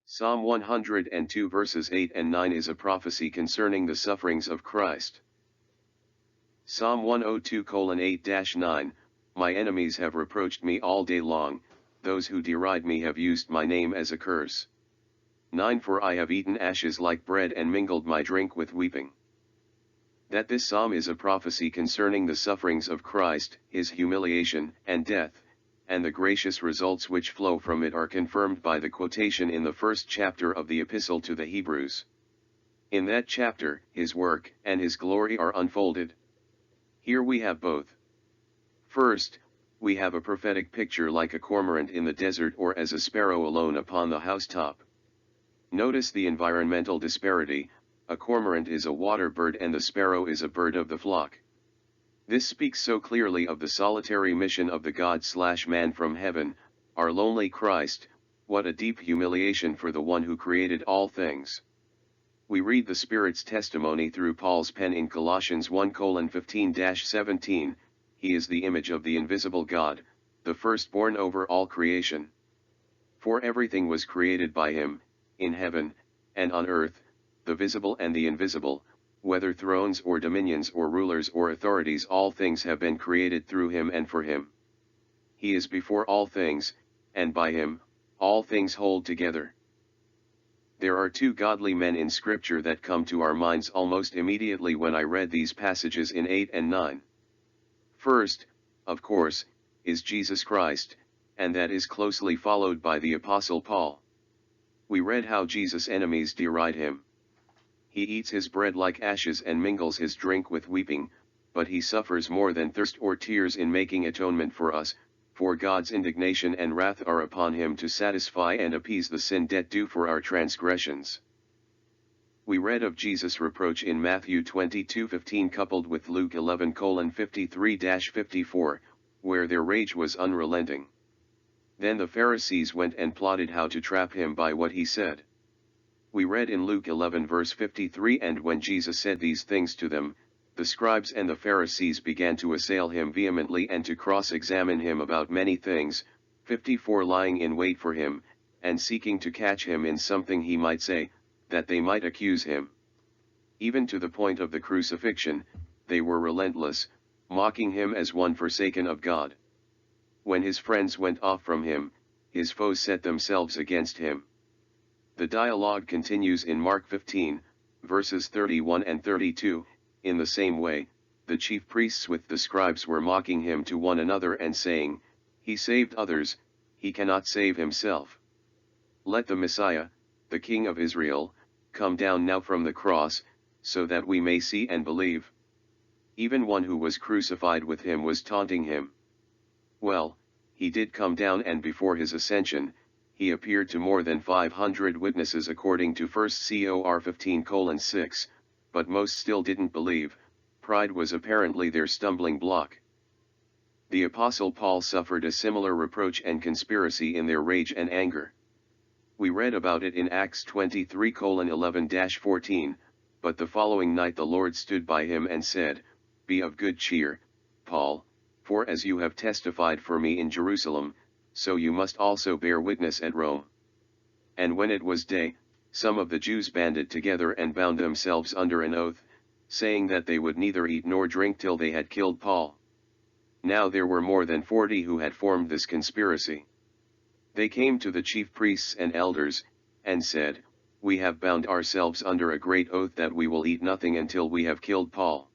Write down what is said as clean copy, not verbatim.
Psalm 102 verses 8 and 9 is a prophecy concerning the sufferings of Christ. Psalm 102:8-9, My enemies have reproached me all day long, those who deride me have used my name as a curse. 9 For I have eaten ashes like bread and mingled my drink with weeping. That this psalm is a prophecy concerning the sufferings of Christ, his humiliation and death, and the gracious results which flow from it are confirmed by the quotation in the first chapter of the Epistle to the Hebrews. In that chapter, his work and his glory are unfolded. Here we have both. First, we have a prophetic picture like a cormorant in the desert or as a sparrow alone upon the housetop. Notice the environmental disparity. A cormorant is a water bird and the sparrow is a bird of the flock. This speaks so clearly of the solitary mission of the God/man from heaven, our lonely Christ. What a deep humiliation for the one who created all things. We read the Spirit's testimony through Paul's pen in Colossians 1:15-17, He is the image of the invisible God, the firstborn over all creation. For everything was created by him, in heaven, and on earth, the visible and the invisible, whether thrones or dominions or rulers or authorities, all things have been created through him and for him. He is before all things, and by him, all things hold together. There are two godly men in Scripture that come to our minds almost immediately when I read these passages in 8 and 9. First, of course, is Jesus Christ, and that is closely followed by the Apostle Paul. We read how Jesus' enemies deride him. He eats his bread like ashes and mingles his drink with weeping, but he suffers more than thirst or tears in making atonement for us, for God's indignation and wrath are upon him to satisfy and appease the sin debt due for our transgressions. We read of Jesus' reproach in Matthew 22:15 coupled with Luke 11:53-54, where their rage was unrelenting. Then the Pharisees went and plotted how to trap him by what he said. We read in Luke 11 verse 53, And when Jesus said these things to them, the scribes and the Pharisees began to assail him vehemently and to cross-examine him about many things, 54 lying in wait for him, and seeking to catch him in something he might say, that they might accuse him. Even to the point of the crucifixion, they were relentless, mocking him as one forsaken of God. When his friends went off from him, his foes set themselves against him. The dialogue continues in Mark 15, verses 31 and 32, in the same way, the chief priests with the scribes were mocking him to one another and saying, He saved others, he cannot save himself. Let the Messiah, the King of Israel, come down now from the cross, so that we may see and believe. Even one who was crucified with him was taunting him. Well, he did come down, and before his ascension, he appeared to more than 500 witnesses according to 1 Cor 15:6, but most still didn't believe. Pride was apparently their stumbling block. The Apostle Paul suffered a similar reproach and conspiracy in their rage and anger. We read about it in Acts 23:11-14, But the following night the Lord stood by him and said, Be of good cheer, Paul, for as you have testified for me in Jerusalem, so you must also bear witness at Rome. And when it was day, some of the Jews banded together and bound themselves under an oath, saying that they would neither eat nor drink till they had killed Paul. Now there were more than 40 who had formed this conspiracy. They came to the chief priests and elders, and said, We have bound ourselves under a great oath that we will eat nothing until we have killed Paul.